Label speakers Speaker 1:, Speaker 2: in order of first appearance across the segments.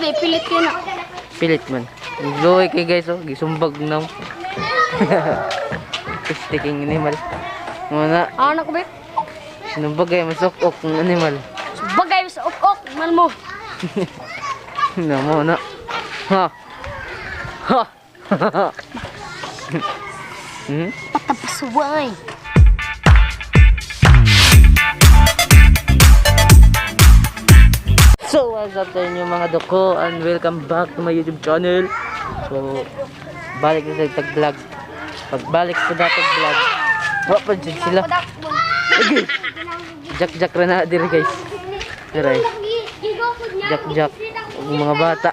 Speaker 1: be, pilit yun na.
Speaker 2: Pilit man. Luoy kay guys, oh. Gisumbag na. Sticking animal. Muna.
Speaker 1: Ano ko be?
Speaker 2: Sinumbag ay masok-ok ng animal.
Speaker 1: Bagay sa ok-ok, man mo.
Speaker 2: Na muna. Ha. Ha.
Speaker 1: Patapasuway.
Speaker 2: So what's up sa inyo mga doko and welcome back to my YouTube channel. So balik na sa tag-vlog. Pagbalik sa datang vlog, wapad dyan sila. Okay. Jack-jack ra na diri guys. Diray. Jack-jack ang mga bata.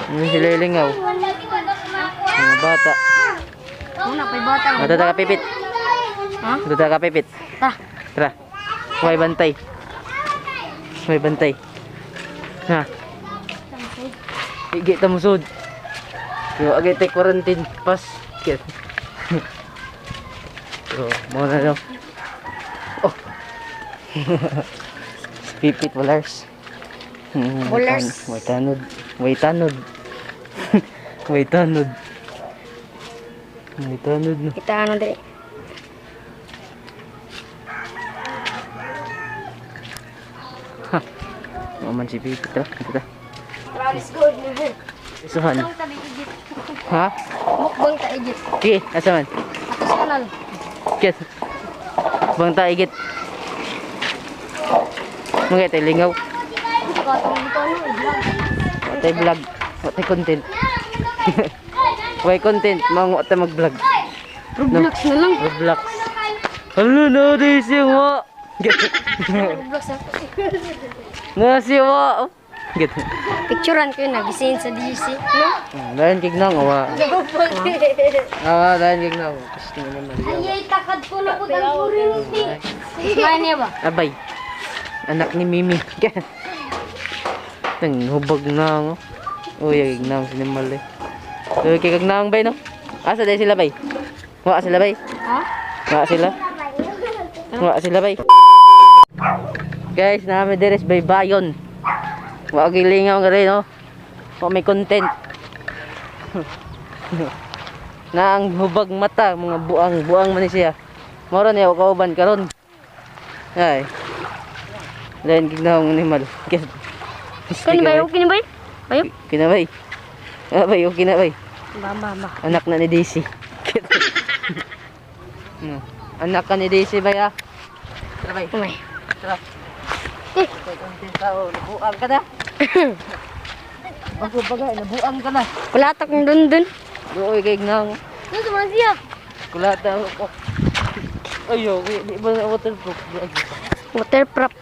Speaker 2: Ano sila ilingaw? Mga bata.
Speaker 1: Una pa'y bata.
Speaker 2: Mata ta kapipit.
Speaker 1: Ha?
Speaker 2: Mata ta kapipit.
Speaker 1: Ta.
Speaker 2: Tara. May bantay. May bantay. Ha. Igi ta musod. Yo agay tay quarantine pas. So, mo na daw. Oh. Pipit walars.
Speaker 1: Walars.
Speaker 2: May tanod. May tanod. May tanod. May tanod no.
Speaker 1: Kita ano dali.
Speaker 2: Ha. Maman si Pipit ra. Kita.
Speaker 1: Let's go.
Speaker 2: Isuhan. Ha?
Speaker 1: Mukbang ta igit.
Speaker 2: Sige, asa man?
Speaker 1: Atos kanal.
Speaker 2: Kit. Bang ta igit. Mga tay lingaw.
Speaker 1: Katong dito ano, vlog.
Speaker 2: Watay vlog. Watay content. Way content, mango ta mag-vlog.
Speaker 1: Roblox na lang.
Speaker 2: Roblox. Hello na di siwa.
Speaker 1: Roblox na.
Speaker 2: Na siwa. Git.
Speaker 1: Picturean ko yun, nagising sa DC. No?
Speaker 2: Dahan kig nang awa. Dahan kig nang. Gusto mo naman.
Speaker 1: Ayay, takad ko na ko ng kurinti. Kumain niya ba?
Speaker 2: Abay. Anak ni Mimi. Tang hubog na ngo. Uy, nang sinimal eh. So kay kag nang bay no? Asa day sila bay? Wa sila bay?
Speaker 1: Ha?
Speaker 2: Wa sila? Wa sila bay? Guys, namin deres bay bayon. Wa gilingaw nga rin no. Wa may content. Na ang hubag mata, mga buang man ni siya. Moro niya kauban karon. Ay. Lain gignahong animal.
Speaker 1: Kan ba yung kinabay? Bayop?
Speaker 2: Kinabay. Abay, okay na bay.
Speaker 1: Ba.
Speaker 2: Anak na ni Daisy. No. Anak ka ni Daisy bay ah. Tara bay.
Speaker 1: Umay.
Speaker 2: Tara. Kay kontin tao, nabuang ka na. Bago bagay, nabuang ka na.
Speaker 1: Kulatak ng dun.
Speaker 2: Doy kay gnang.
Speaker 1: Ano sa mga siya?
Speaker 2: Kulata ako. Ayo, di ba na waterproof?
Speaker 1: Waterproof.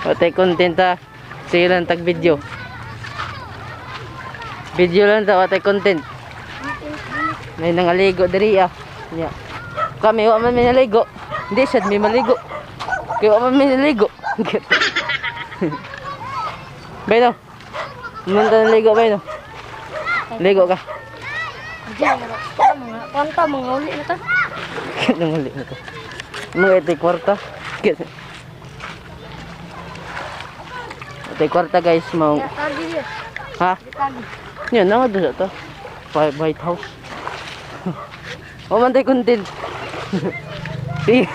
Speaker 2: Patay content ha. Sige lang tag video. Video lang ta, patay content. May nangaligo diri ah. Nya. Kami wa man may naligo. Hindi sad may maligo. Kaya wa man may naligo. Bay no. Munta naligo bay no. Ligo ka.
Speaker 1: Diyan mo. Mga kwanta, mga uli na ta.
Speaker 2: Nang uli na to. Mga ito'y kwarta. Ito'y kwarta guys. Mau.
Speaker 1: Tagi dia.
Speaker 2: Ha?
Speaker 1: Tagi.
Speaker 2: Yan, naman doon ito. White House. Mamantay content. Sige.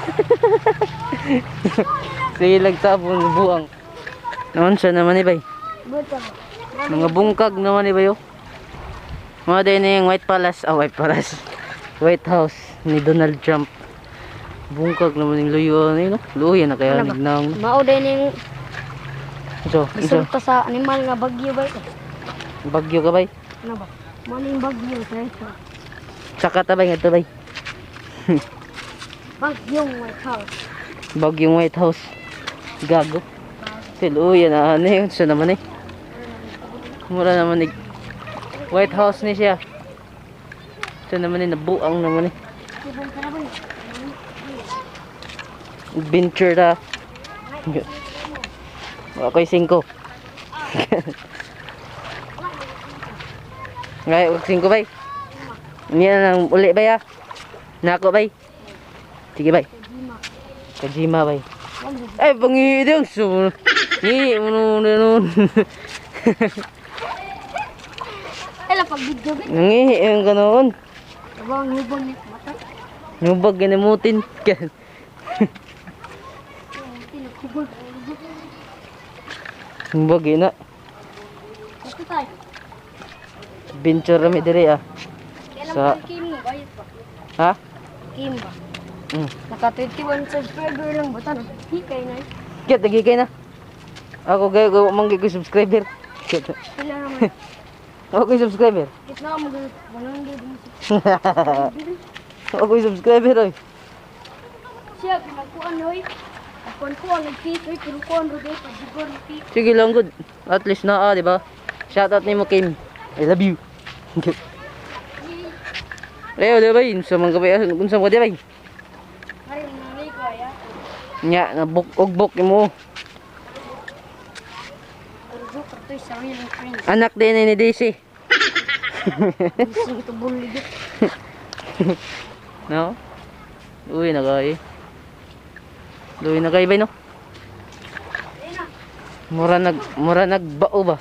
Speaker 2: Sige lagsabon, buang. Naman siya naman ibay.
Speaker 1: Buta.
Speaker 2: Mga bungkag naman ibay oh. Mga din na yung White Palace. White Palace. White House ni Donald Trump. Bungkag naman yung luyo na yun. Luyo na kaya
Speaker 1: Ano ba?
Speaker 2: nignang.
Speaker 1: Mauday ning
Speaker 2: Ito.
Speaker 1: resulta sa animal nga bagyo ba ito?
Speaker 2: Bagyo ka bay.
Speaker 1: Ano ba? Maning bagyo sa
Speaker 2: Tsaka tabay nga ito bay.
Speaker 1: bagyong White House.
Speaker 2: Bagyong White House. Gago. Luyo na ano yun. Siya naman eh. Mura naman eh. White House ni siya. Siya naman eh. Nabuang naman eh.
Speaker 1: Ibang karaban.
Speaker 2: Adventure na. Ako'y 5. Ngayon, 5 bay. Hindi na nang uli bay ah. Nako bay. Sige bay. Kajima bay. Ay, pangi dong. So, ni, nun.
Speaker 1: Ela pag video ba?
Speaker 2: Nangihi yung ganoon.
Speaker 1: Abang hubang ni mata.
Speaker 2: Nubag ganamutin ka.
Speaker 1: Tinakubag.
Speaker 2: Nubag na.
Speaker 1: Ito tayo.
Speaker 2: Adventure rami dire ah.
Speaker 1: Kailan
Speaker 2: Sa-
Speaker 1: pa Kim mo? Bayad pa.
Speaker 2: Ha?
Speaker 1: Kim ba?
Speaker 2: Mm.
Speaker 1: Naka 21 subscriber lang ba? Tanong. Hikay na eh.
Speaker 2: Kit, nagigay na. Ako gaya ko manggay ko subscriber. Kit.
Speaker 1: Sila naman.
Speaker 2: Ako ko subscriber.
Speaker 1: Kita mo mag 100 mo.
Speaker 2: Ako ko subscriber oy.
Speaker 1: Siya, pinagkuhan oy. Kuhan nag-fit oy. Pero kuhan ro guys. Pag-digor nag-fit.
Speaker 2: Sige lang good. At least na di ba? Shoutout nimo Kim. I love you. Leo di ba yun? Sa mga gabay, kung sa mga di ba yun?
Speaker 1: Ngayon, nanay ko ay
Speaker 2: Nya, nabugbok mo.
Speaker 1: Pero kartoy sa real friends.
Speaker 2: Anak din ni Daisy.
Speaker 1: Sige ito bulig.
Speaker 2: No? Uy, nagay. Uy, nagay ba no? Mura nagbao ba?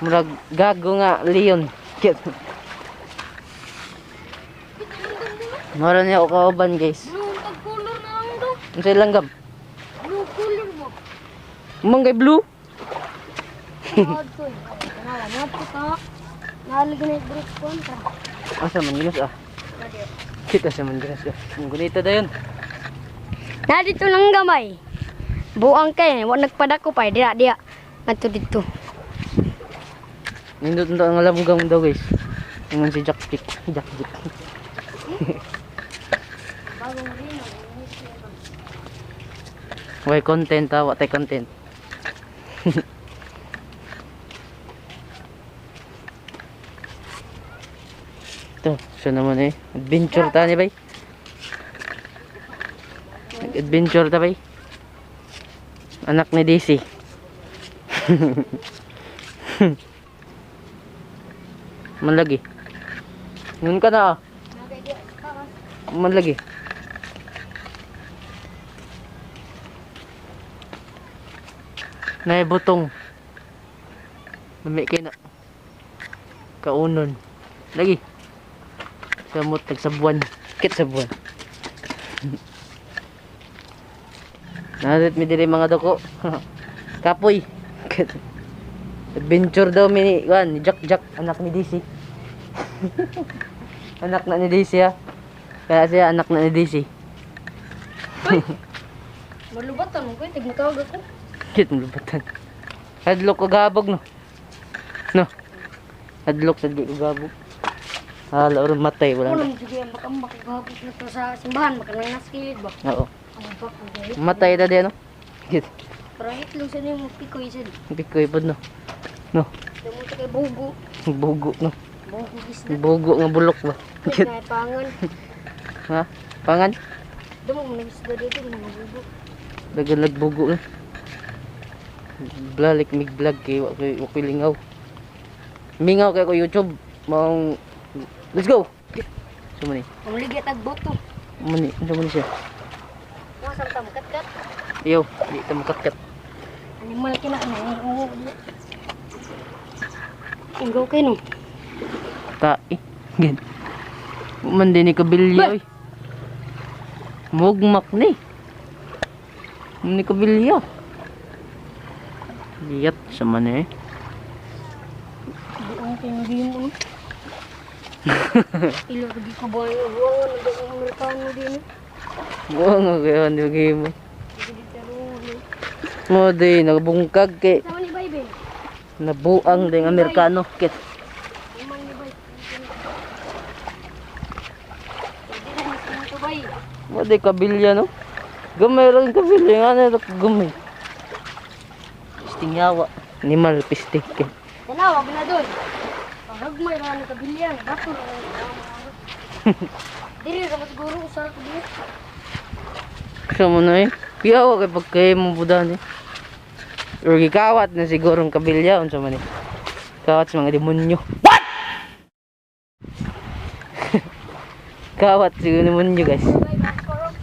Speaker 2: Mura gago nga leon. Kit. Mura niya ako kauban guys.
Speaker 1: Blue, tag-color na lang ito.
Speaker 2: Ano sa langgam?
Speaker 1: Blue color mo.
Speaker 2: Manggay blue?
Speaker 1: Hard to eh. Kenala, mga puta. Nahaligan na yung break kontra.
Speaker 2: Asa man ginas ah. Kita sa man ginas ah. Ang gunita da yun.
Speaker 1: Dito lang gamay. Buang kay, wa nagpadako pa dia. Ato dito.
Speaker 2: Nindot na ang labugang daw guys. Yung si Jack Pick. Jack Pick.
Speaker 1: Bagong rin.
Speaker 2: Way content ah, watay content. Ito, siya naman eh. Adventure ta ni bay. Adventure ta bay. Anak ni Daisy. Manlagi. Ngun ka na ah. Manlagi. Naibutong. Mami kay na. Kaunon. Lagi. Samot tagsabuan. Kit sabuan. Narit mi diri mga doko. Kapoy. Adventure daw mi ni Jack anak ni Daisy. Anak na ni Daisy ha. Kaya siya anak na ni Daisy.
Speaker 1: Malubatan mo ko, tigmatawag ako.
Speaker 2: Kit mo lubatan. Hadlok ko gabog no. No. Hadlok sa di ko gabog. Hala or matay
Speaker 1: Ako
Speaker 2: wala.
Speaker 1: naman sige, makambak gabos na to sa simbahan, baka nang naskilid ba?
Speaker 2: Oo.
Speaker 1: Ang bak ko dahil.
Speaker 2: Matay ta di ano. Kit.
Speaker 1: Pero itlog sa niyo, pikoy sa
Speaker 2: Pikoy pod no. No.
Speaker 1: Damo sa kay bugo.
Speaker 2: Bugo no.
Speaker 1: Bugo gisna.
Speaker 2: Bugo nga bulok ba.
Speaker 1: Kit na pangan.
Speaker 2: Ha? Pangan?
Speaker 1: Damo mo nagisda dito, mga bugo.
Speaker 2: Dagan nagbugo na. Blalik mig vlog kay wa koy lingaw. Mingaw kay ko YouTube. Maong let's go. Sumani.
Speaker 1: Pamligit ag boto.
Speaker 2: Mani, sumani siya.
Speaker 1: Masang tam kat-kat.
Speaker 2: Yo, di ta makatkat.
Speaker 1: Animal kina na oo. Inggo kay no.
Speaker 2: Tai. Gen. Man din ni kabilya oy. Mugmak ni. Ni kabilya. Liat sa man eh.
Speaker 1: Buong kay ngimo. Ilo di ko ba yung buwan na ang Amerikano din.
Speaker 2: Mo nga kaya ano game.
Speaker 1: Hindi tarong.
Speaker 2: Mo di nagbungkag kay
Speaker 1: Sama ni Baby.
Speaker 2: nabuang ding Amerikano kit.
Speaker 1: Iman ni Bay. Hindi na nito Bay.
Speaker 2: Mo di kabilya no. Gamay rin kabilya nga na gumay. Pistingyawa. Animal pistik.
Speaker 1: Tanawag na doon. Pagmay ra ni kabilyan, bato na lang. Diri ra siguro usar ko dito.
Speaker 2: Sa mo na eh. Piyawa kay pagkay mo budan eh. Or gikawat na sigurong kabilya unsa man eh. Kawat sa mga demonyo. What? Kawat siguro demonyo guys.
Speaker 1: Bay, parang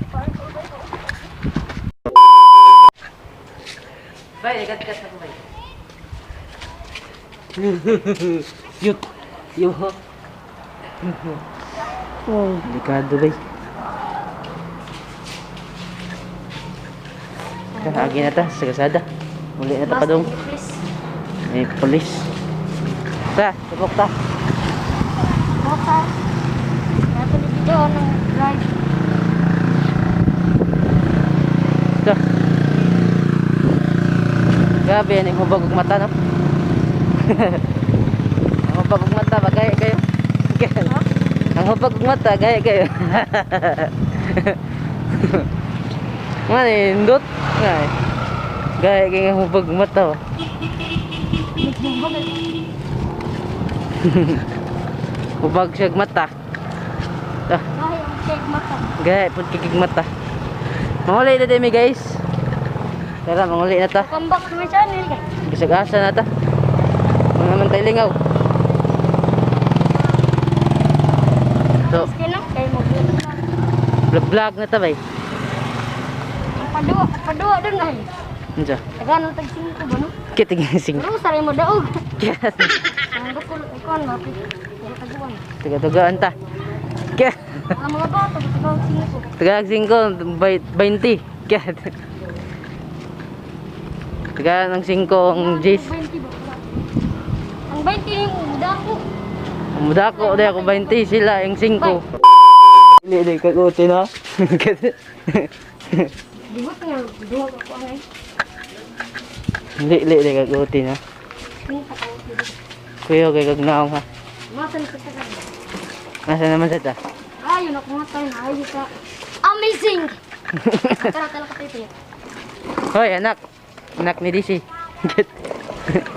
Speaker 2: Bay, ikat-ikat na ko, bay. Yut. Yo.
Speaker 1: Oh.
Speaker 2: Delikado, bay. Agi na ta, sa kasada. Muli na ta pa dong. May polis. Ta, tubok ta.
Speaker 1: Mata. Dato ni video ng drive.
Speaker 2: Ito. Grabe, yan yung hubag ug mata, no? Ang hubag ug mata, bagay kayo. Ang hubag ug mata, gaya kayo. Man, indot. Gaya kayo ang hubag ug mata, oh. Hubag siya ug mata. Ah,
Speaker 1: Ay, ang cake mata.
Speaker 2: gaya po kikig mata. Manguli na din, guys. Tara, manguli na ta.
Speaker 1: Welcome back to my channel, guys.
Speaker 2: Gisag-asa na ta. Mga mantay lingaw. So,
Speaker 1: Sino? Kayo mag-vlog na.
Speaker 2: vlog na ta, bay.
Speaker 1: Padua doon ay.
Speaker 2: Andiyo.
Speaker 1: Taganong tag-5 ba no?
Speaker 2: Kiting-sing.
Speaker 1: Pero saray mo daog.
Speaker 2: Kaya,
Speaker 1: Ang bukol ikon ba? Pero taguan.
Speaker 2: taga-tugaan ta. Kaya,
Speaker 1: Ang mga bata tagang 5.
Speaker 2: taga-sing ko, 20. Kaya, taga ng 5 ang Jace.
Speaker 1: 20 ba? Ang 20 yung dako.
Speaker 2: Ang muda ko, di ako 20, sila yung 5. Hindi, kaguti na.
Speaker 1: Dibot nga, duha ako ang ay.
Speaker 2: Hindi, kaguti na.
Speaker 1: Kini pa tayo dito.
Speaker 2: Kuya, kay kagnaong ha.
Speaker 1: Masan ka tagan.
Speaker 2: Nasa naman sa ta?
Speaker 1: Ayun ako nga tayo na ayun ka. Amazing! Tara ka tayo.
Speaker 2: Hoy, anak. Anak ni DC.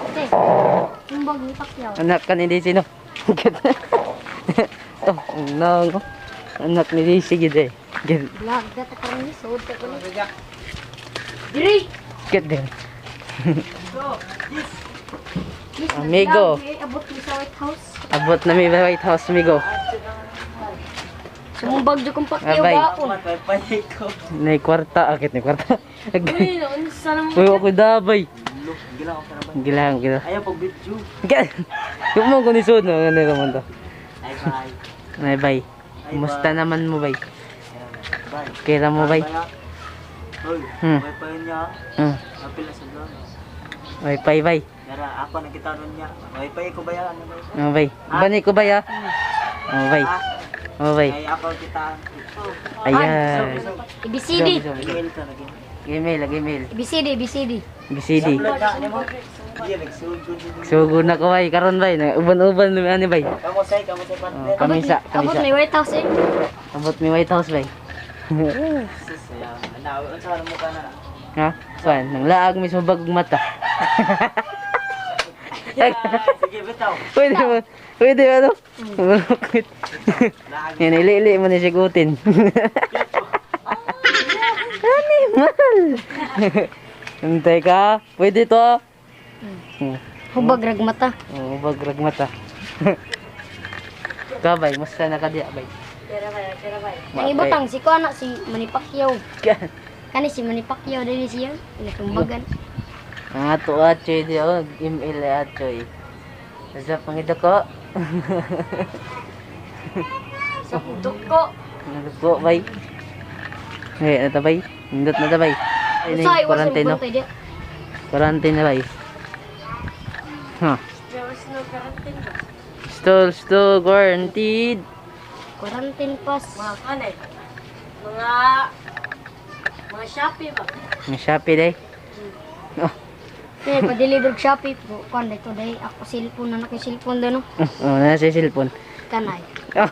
Speaker 1: Okay. Tumbag ni Pacquiao.
Speaker 2: Anak ka ni DC, no? Oh, no. Anak ni DC, gid eh. Gid.
Speaker 1: Vlog data ka rin suod ka ko ni. Diri!
Speaker 2: Gid din.
Speaker 1: Yes,
Speaker 2: Amigo.
Speaker 1: nag-vlog, abot ni sa White House.
Speaker 2: Abot na mi White House, amigo.
Speaker 1: Sumumbag dyan kong Pacquiao
Speaker 2: Abay.
Speaker 1: baon.
Speaker 2: Nay kwarta, akit ni kwarta.
Speaker 1: Uy, noon sa naman.
Speaker 2: Uy, ako dabay. Gilang.
Speaker 3: Ayaw pag video.
Speaker 2: Yung mo ko ni Sud, no? Ano naman to?
Speaker 3: Ay bye.
Speaker 2: Nay, bay. Kumusta naman mo, bay?
Speaker 3: Bye.
Speaker 2: Kira mo, bay?
Speaker 3: Hoy,
Speaker 2: Hmm.
Speaker 3: may pa yun niya.
Speaker 2: Hmm.
Speaker 3: Napil na sa vlog.
Speaker 2: Wi-Fi, bay.
Speaker 3: Yara, ako nakita ron niya. May pa ko ba yan? Ano ba yun?
Speaker 2: Oh, bay. Bani ko, bay, ah? Oh, bay.
Speaker 3: Ha?
Speaker 2: Oh, bay.
Speaker 3: Ay, ako kita.
Speaker 2: Ayan.
Speaker 1: ABCD.
Speaker 3: Email ka lagi.
Speaker 2: Gmail, gmail.
Speaker 1: ABCD.
Speaker 2: BCD.
Speaker 3: Vlog na, ano mo? Iya, nagsugod.
Speaker 2: Sugod na ko, bay. Karon, bay. Uban-uban, ano, bay.
Speaker 3: Kamu say partner.
Speaker 2: Kamisa,
Speaker 1: Abot
Speaker 2: kamisa.
Speaker 1: may White House eh.
Speaker 2: Abot mi White House, bay.
Speaker 3: Sus, ayan. Ano, ano sa mo ka na?
Speaker 2: Ha? Saan? Nang laag mi subag ug mata.
Speaker 3: Sige, bitaw.
Speaker 2: Pwede ba no? Yan, ili-ili mo ni sigutin. Animal! Hintay ka, pwede to ah.
Speaker 1: Hubag rag mata.
Speaker 2: Oh, bagrag mata. Kabay, musta na ka diya, bay?
Speaker 1: Pera bay. Ang ibutang si ko anak si Manny Pacquiao. Kani si Manny Pacquiao din siya. Inatumbagan.
Speaker 2: Ang ato atchoy di ako, email atchoy. Sa pangita ko.
Speaker 1: Sa pudok ko.
Speaker 2: Nagpo, bay. Eh, ano bay? Hindot na ta, bay. Ay,
Speaker 1: Usay
Speaker 2: na quarantine, no?
Speaker 1: dia.
Speaker 2: Quarantine na, bay. Huh.
Speaker 1: Jawas no quarantine ba?
Speaker 2: Still quarantined.
Speaker 1: Quarantine pass. Mga kanay. Mga Shopee ba?
Speaker 2: Ang Shopee, day. Oh,
Speaker 1: Kaya pa-deliver Shopee po. Kuan dito day ako cellphone na ko cellphone doon no.
Speaker 2: oh, nasa cellphone.
Speaker 1: Kanay.
Speaker 2: Oh.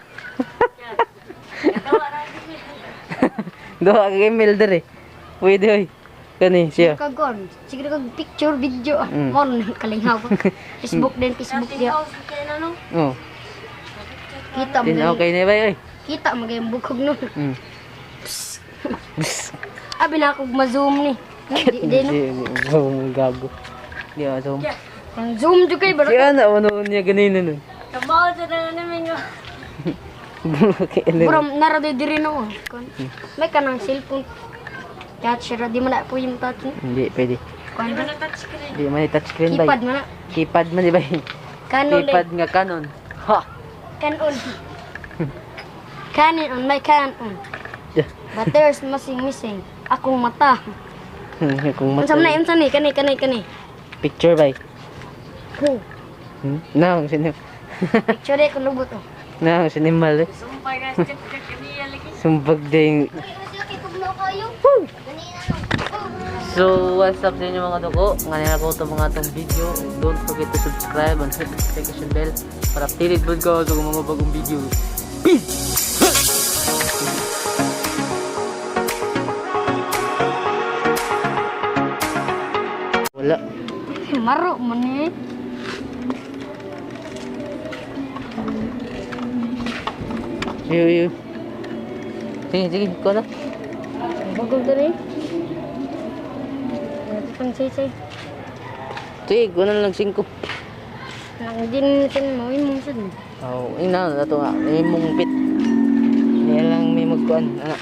Speaker 2: Doha ka email dere. Pwede, oy. Kani, siya.
Speaker 1: Kagon. Sige kag picture video.
Speaker 2: Mm.
Speaker 1: Mon kalinghaw ko. Facebook din Facebook dia.
Speaker 2: Oh,
Speaker 1: Kita mo.
Speaker 2: din okay na, bay, oy.
Speaker 1: Kita mo gayong bukog no.
Speaker 2: Mm.
Speaker 1: Abi na ako ma-zoom ni. Di no.
Speaker 2: Zoom, gago. Di ako zoom.
Speaker 1: Ang zoom jud kay
Speaker 2: Si
Speaker 1: baro.
Speaker 2: Ana, ano niya ganina nun.
Speaker 1: Kabaw sa namin nga.
Speaker 2: Kailan?
Speaker 1: Bro, narado diri no. May kanang cellphone. Touch ra di man na po yung touch ni.
Speaker 2: Hindi, pwede.
Speaker 1: Kuan ba?
Speaker 2: Di man touchscreen bay.
Speaker 1: Keypad man.
Speaker 2: Keypad man di bay.
Speaker 1: Canon
Speaker 2: Keypad nga Canon. Ha.
Speaker 1: Canon. Canon on my Canon.
Speaker 2: Yeah.
Speaker 1: But there's missing. Akong mata.
Speaker 2: Kung
Speaker 1: Unsa man unsa ni kani.
Speaker 2: picture bay.
Speaker 1: Ko.
Speaker 2: Nang sino.
Speaker 1: Picture ko lubot oh.
Speaker 2: Nang sinimal. Sumbag ding. So, what's up sa inyo mga dugo? Ngayon ako ito mga itong video. Don't forget to subscribe and hit the notification bell para updated po ko sa mga bagong video. Peace! Wala.
Speaker 1: Maro man ni.
Speaker 2: Yo. Sige, ko na.
Speaker 1: Bagong diri. Pang say.
Speaker 2: Sige, ko na lang 5.
Speaker 1: Nang din mo imong sad.
Speaker 2: Oh, ina na to nga. May mungpit. Niya lang may magkuan. Ana.